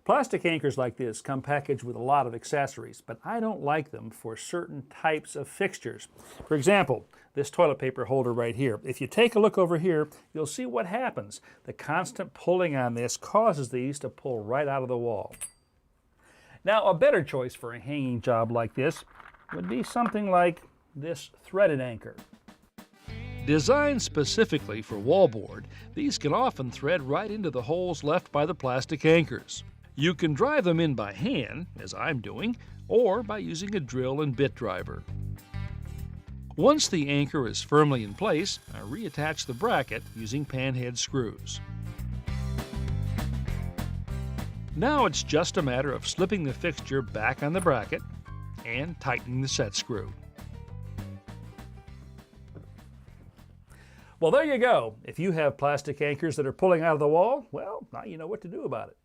Plastic anchors like this come packaged with a lot of accessories, but I don't like them for certain types of fixtures. For example, this toilet paper holder right here. If you take a look over here, you'll see what happens. The constant pulling on this causes these to pull right out of the wall. Now, a better choice for a hanging job like this would be something like this threaded anchor. Designed specifically for wallboard, these can often thread right into the holes left by the plastic anchors. You can drive them in by hand, as I'm doing, or by using a drill and bit driver. Once the anchor is firmly in place, I reattach the bracket using panhead screws. Now it's just a matter of slipping the fixture back on the bracket and tightening the set screw. Well, there you go. If you have plastic anchors that are pulling out of the wall, well, now you know what to do about it.